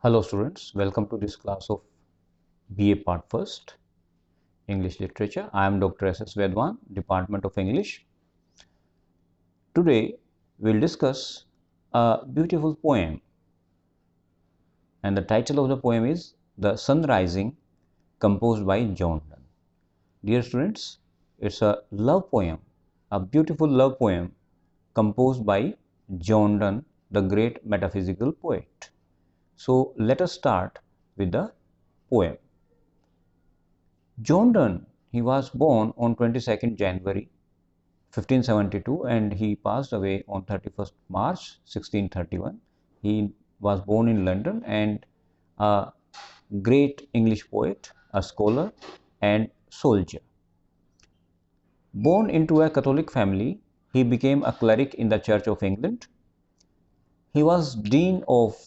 Hello students, welcome to this class of B.A. Part First English Literature. I am Dr. S.Vaidwan, Department of English. Today we will discuss a beautiful poem, and the title of the poem is The Sun Rising, composed by Donne. Dear students, it's a love poem, a beautiful love poem composed by Donne, the great metaphysical poet. So let us start with the poem. Donne, he was born on 22nd January 1572 and he passed away on 31st March 1631. He was born in London and a great English poet, a scholar and soldier. Born into a Catholic family, he became a cleric in the Church of England. He was Dean of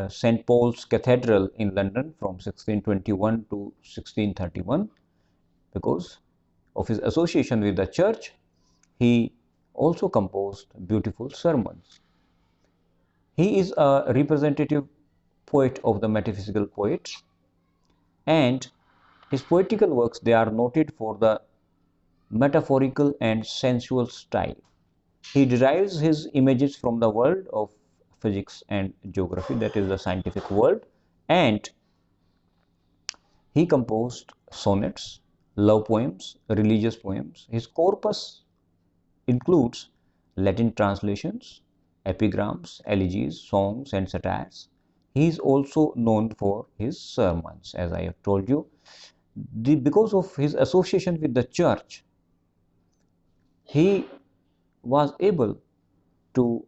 St. Paul's Cathedral in London from 1621 to 1631. Because of his association with the church, he also composed beautiful sermons. He is a representative poet of the metaphysical poets, and his poetical works, they are noted for the metaphorical and sensual style. He derives his images from the world of physics and geography, that is the scientific world, and he composed sonnets, love poems, religious poems. His corpus includes Latin translations, epigrams, elegies, songs, and satires. He is also known for his sermons, as I have told you. Because of his association with the church, he was able to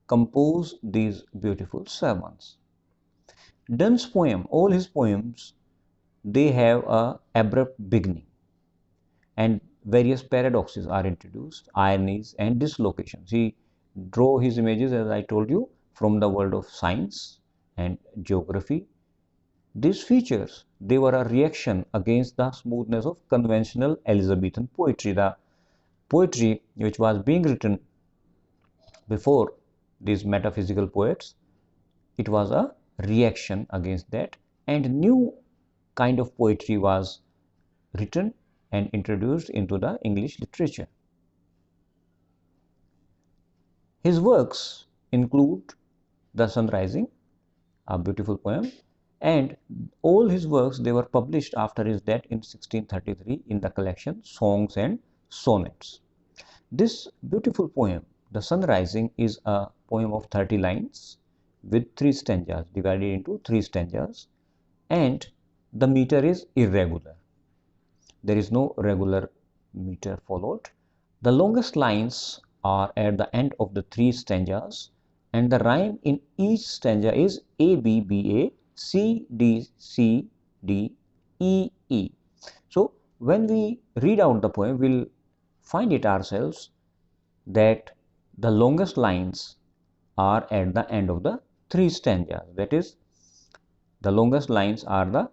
compose these beautiful sermons. Donne's poem, all his poems, they have a abrupt beginning, and various paradoxes are introduced, ironies and dislocations. He drew his images, as I told you, from the world of science and geography. These features, they were a reaction against the smoothness of conventional Elizabethan poetry. The poetry which was being written before these metaphysical poets, it was a reaction against that, and new kind of poetry was written and introduced into the English literature. His works include The Sun Rising, a beautiful poem, and all his works, they were published after his death in 1633 in the collection Songs and Sonnets. This beautiful poem, The Sun Rising, is a poem of 30 lines with 3 stanzas, divided into 3 stanzas, and the meter is irregular. There is no regular meter followed. The longest lines are at the end of the 3 stanzas, and the rhyme in each stanza is A, B, B, A, C, D, C, D, E, E. So when we read out the poem, we'll find it ourselves that the longest lines are at the end of the 3 stanzas. That is, the longest lines are the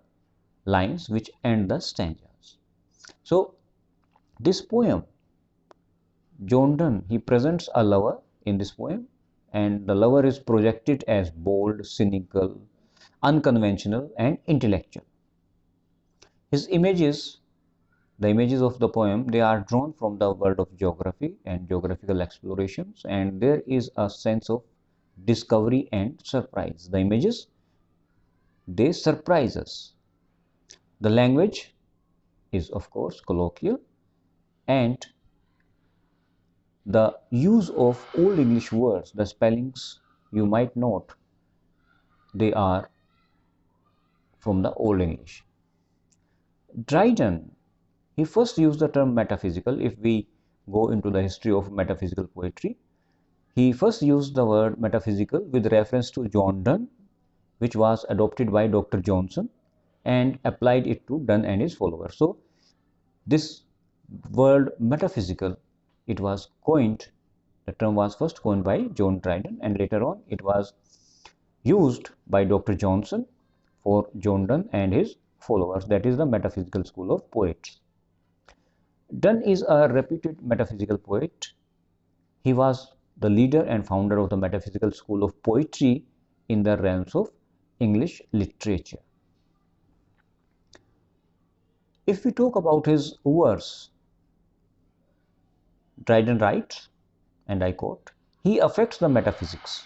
lines which end the stanzas. So this poem, Donne, he presents a lover in this poem, and the lover is projected as bold, cynical, unconventional and intellectual. His images, the images of the poem, they are drawn from the world of geography and geographical explorations, and there is a sense of discovery and surprise. The images, they surprise us. The language is of course colloquial, and the use of Old English words, the spellings you might note, they are from the Old English. Dryden, he first used the term metaphysical. If we go into the history of metaphysical poetry, he first used the word metaphysical with reference to John Donne, which was adopted by Dr. Johnson and applied it to Donne and his followers. So this word metaphysical, it was coined, the term was first coined by John Dryden, and later on it was used by Dr. Johnson for John Donne and his followers, that is the metaphysical school of poets. Donne is a reputed metaphysical poet. He was the leader and founder of the metaphysical school of poetry in the realms of English literature. If we talk about his verse, Dryden writes, and I quote, "He affects the metaphysics,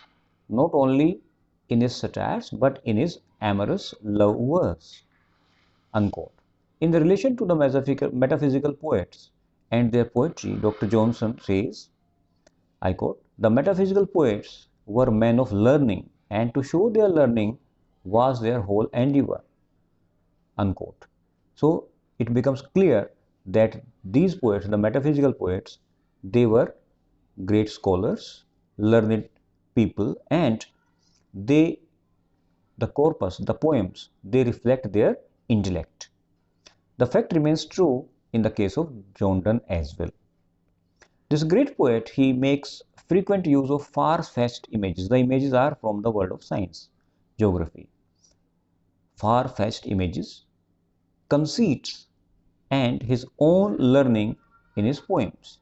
not only in his satires, but in his amorous love verse." Unquote. In the relation to the metaphysical poets and their poetry, Dr. Johnson says, I quote, "The metaphysical poets were men of learning, and to show their learning was their whole endeavor." Unquote. So it becomes clear that these poets, the metaphysical poets, they were great scholars, learned people, and they, the corpus, the poems, they reflect their intellect. The fact remains true in the case of John Donne as well. This great poet, he makes frequent use of far-fetched images. The images are from the world of science, geography. Far-fetched images, conceits, and his own learning in his poems.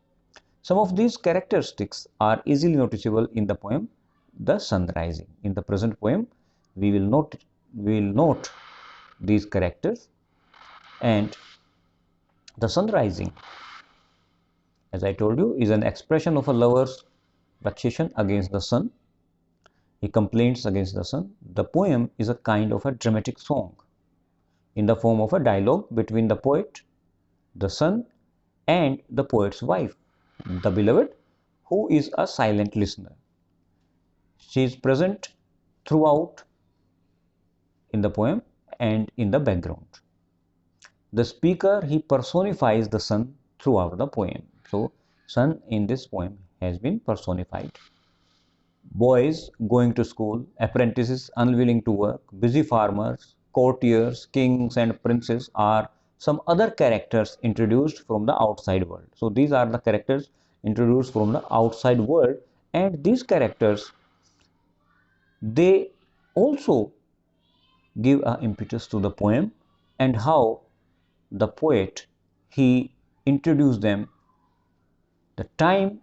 Some of these characteristics are easily noticeable in the poem The Sun Rising. In the present poem, we will note these characters. And the sun rising, as I told you, is an expression of a lover's vexation against the sun. He complains against the sun. The poem is a kind of a dramatic song in the form of a dialogue between the poet, the sun, and the poet's wife, the beloved, who is a silent listener. She is present throughout in the poem and in the background. The speaker, he personifies the sun throughout the poem. So, sun in this poem has been personified. Boys going to school, apprentices unwilling to work, busy farmers, courtiers, kings and princes are some other characters introduced from the outside world. So, these are the characters introduced from the outside world, and these characters, they also give an impetus to the poem and how the poet, he introduced them. The time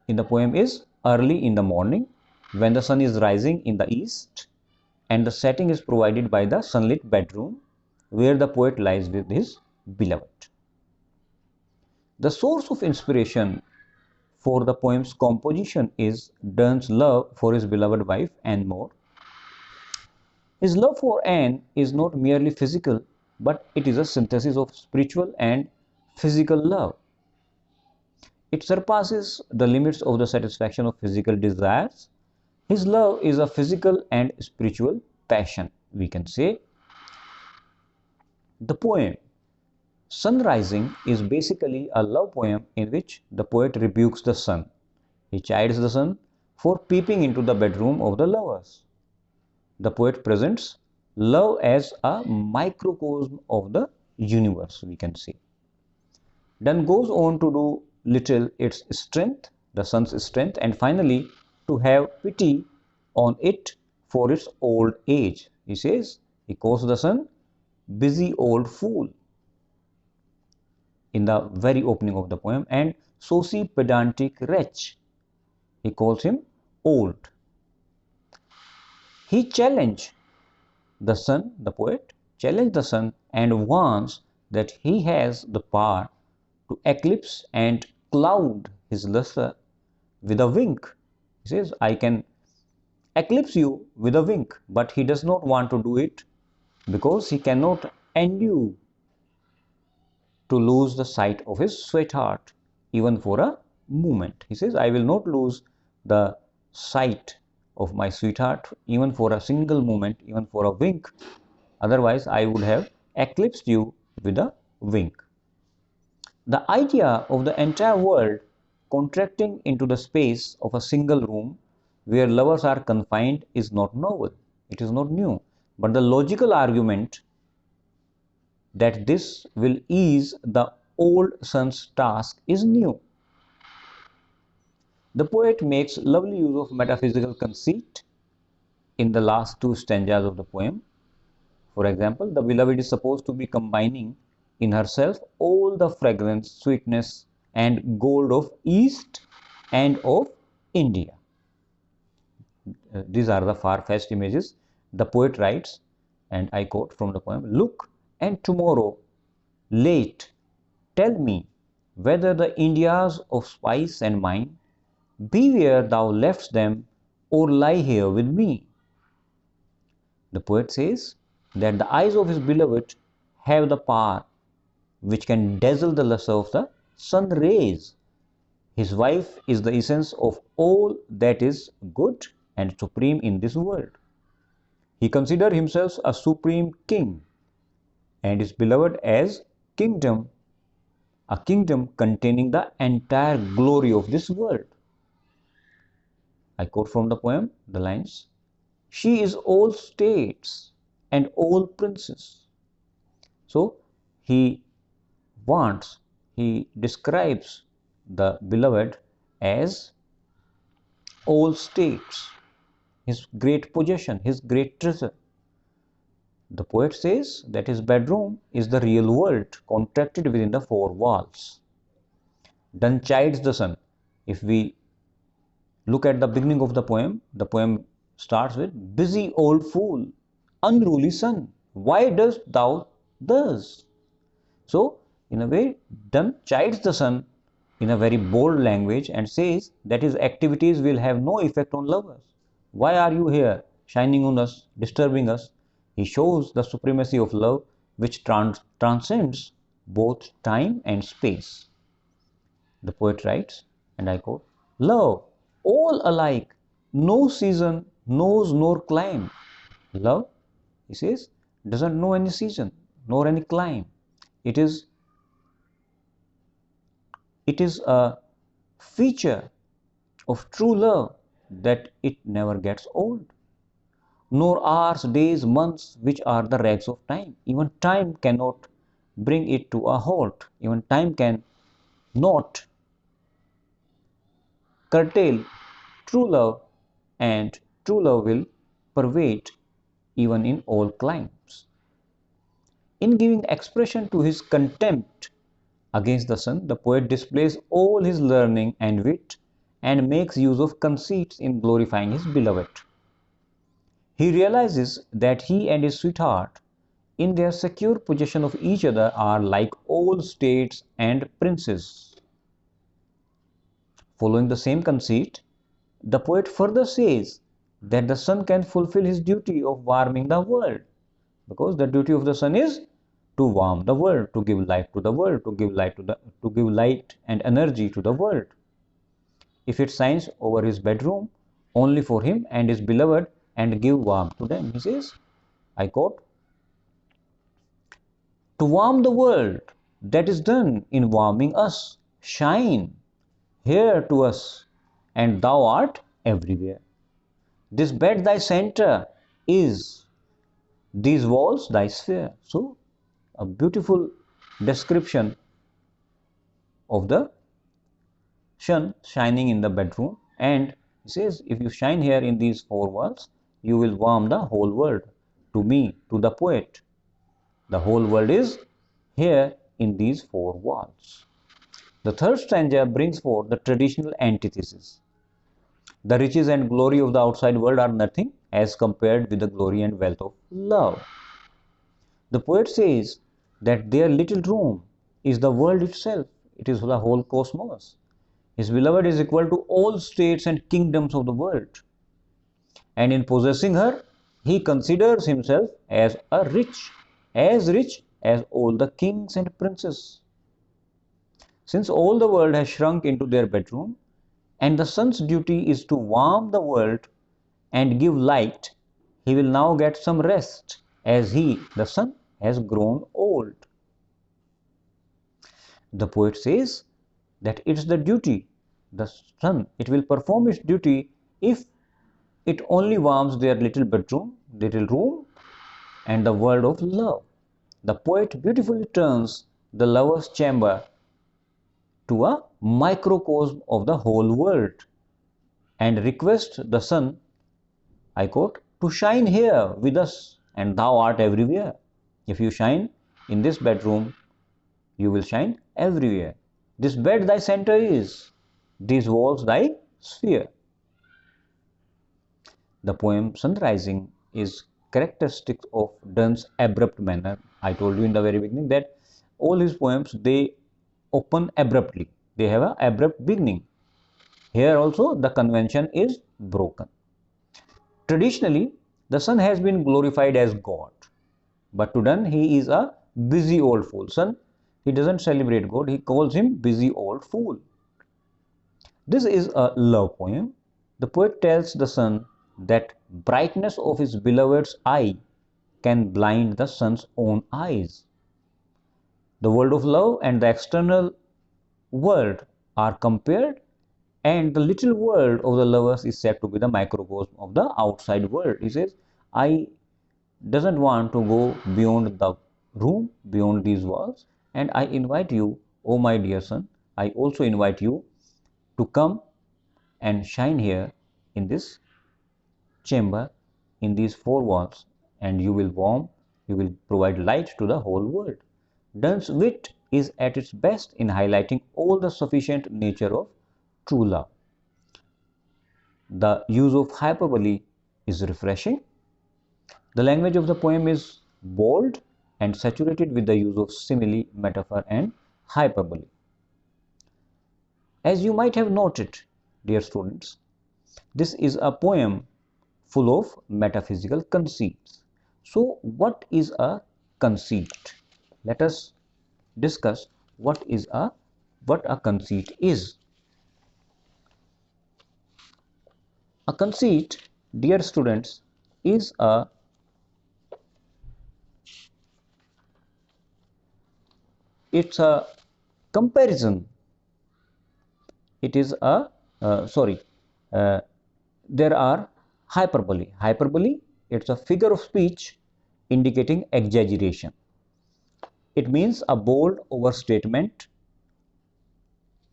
in the poem is early in the morning when the sun is rising in the east, and the setting is provided by the sunlit bedroom where the poet lies with his beloved. The source of inspiration for the poem's composition is Donne's love for his beloved wife and more. His love for Anne is not merely physical, but it is a synthesis of spiritual and physical love. It surpasses the limits of the satisfaction of physical desires. His love is a physical and spiritual passion, we can say. The poem Sun Rising is basically a love poem in which the poet rebukes the sun. He chides the sun for peeping into the bedroom of the lovers. The poet presents love as a microcosm of the universe, we can say. Donne goes on to do little its strength, the sun's strength, and finally to have pity on it for its old age. He says, he calls the sun busy old fool in the very opening of the poem, and saucy pedantic wretch. He calls him old. He challenged the sun, the poet, challenged the sun and warns that he has the power to eclipse and cloud his luster with a wink. He says, I can eclipse you with a wink, but he does not want to do it because he cannot endure to lose the sight of his sweetheart even for a moment. He says, I will not lose the sight of my sweetheart even for a single moment, even for a wink. Otherwise, I would have eclipsed you with a wink. The idea of the entire world contracting into the space of a single room where lovers are confined is not novel. It is not new. But the logical argument that this will ease the old sun's task is new. The poet makes lovely use of metaphysical conceit in the last two stanzas of the poem. For example, the beloved is supposed to be combining in herself all the fragrance, sweetness, and gold of East and of India. These are the far-fetched images The poet writes, and I quote from the poem, "Look, and tomorrow, late, tell me whether the Indias of spice and mine be where thou left'st them, or lie here with me." The poet says that the eyes of his beloved have the power which can dazzle the luster of the sun rays. His wife is the essence of all that is good and supreme in this world. He considered himself a supreme king, and his beloved as kingdom, a kingdom containing the entire glory of this world. I quote from the poem the lines, "She is all states and all princes." So he wants, he describes the beloved as all states, his great possession, his great treasure. The poet says that his bedroom is the real world contracted within the four walls. Donne chides the sun. If we look at the beginning of the poem starts with, "Busy old fool, unruly sun, why dost thou thus?" So, in a way, Donne chides the sun in a very bold language and says that his activities will have no effect on lovers. Why are you here, shining on us, disturbing us? He shows the supremacy of love which transcends both time and space. The poet writes, and I quote, "Love, all alike, no season knows nor clime." Love, he says, doesn't know any season nor any clime. It is a feature of true love that it never gets old. Nor hours, days, months, which are the rags of time. Even time cannot bring it to a halt. Even time can not curtail true love, and true love will pervade even in all climes. In giving expression to his contempt against the sun, the poet displays all his learning and wit and makes use of conceits in glorifying his beloved. He realizes that he and his sweetheart, in their secure possession of each other, are like all states and princes. Following the same conceit, the poet further says that the sun can fulfill his duty of warming the world, because the duty of the sun is to warm the world, to give light to the world, to give light and energy to the world. If it shines over his bedroom only for him and his beloved and give warmth to them, he says, I quote, "To warm the world, that is done in warming us. Shine here to us, and thou art everywhere. This bed thy center is, these walls thy sphere." So, a beautiful description of the sun shining in the bedroom, and he says, if you shine here in these four walls, you will warm the whole world. To me, to the poet, the whole world is here in these four walls. The third stanza brings forth the traditional antithesis. The riches and glory of the outside world are nothing as compared with the glory and wealth of love. The poet says that their little room is the world itself. It is the whole cosmos. His beloved is equal to all states and kingdoms of the world. And in possessing her, he considers himself as rich as all the kings and princes. Since all the world has shrunk into their bedroom, and the sun's duty is to warm the world and give light, he will now get some rest, as he, the sun, has grown old. The poet says that it's the duty, the sun, it will perform its duty if it only warms their little bedroom, little room, and the world of love. The poet beautifully turns the lover's chamber to a microcosm of the whole world and requests the sun, I quote, "to shine here with us, and thou art everywhere." If you shine in this bedroom, you will shine everywhere. This bed thy center is, these walls thy sphere. The poem Sun Rising is characteristics of Donne's abrupt manner. I told you in the very beginning that all his poems, they open abruptly. They have an abrupt beginning. Here also the convention is broken. Traditionally, the sun has been glorified as God. But to Donne, he is a busy old fool. Son, he doesn't celebrate God, he calls him busy old fool. This is a love poem. The poet tells the sun that brightness of his beloved's eye can blind the sun's own eyes. The world of love and the external world are compared, and the little world of the lovers is said to be the microcosm of the outside world. He says, I doesn't want to go beyond the room, beyond these walls, and I invite you, oh my dear son, I also invite you to come and shine here in this chamber, in these four walls, and you will provide light to the whole world. Donne's wit is at its best in highlighting all the sufficient nature of true love. The use of hyperbole is refreshing. The language of the poem is bold and saturated with the use of simile, metaphor, and hyperbole. As you might have noted, dear students, this is a poem full of metaphysical conceits. So, what is a conceit? Let us discuss what a conceit is. A conceit, dear students, is it's a comparison. It is a there are hyperbole. Hyperbole, it's a figure of speech indicating exaggeration. It means a bold overstatement,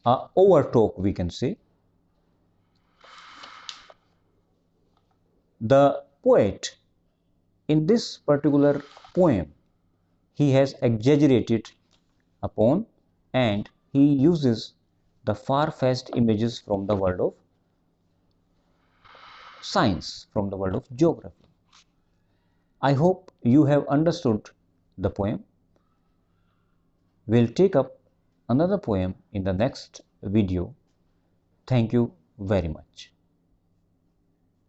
a overtalk, we can say. The poet in this particular poem, he has exaggerated upon, and he uses the far-fetched images from the world of science, from the world of geography. I hope you have understood the poem. We'll take up another poem in the next video. Thank you very much.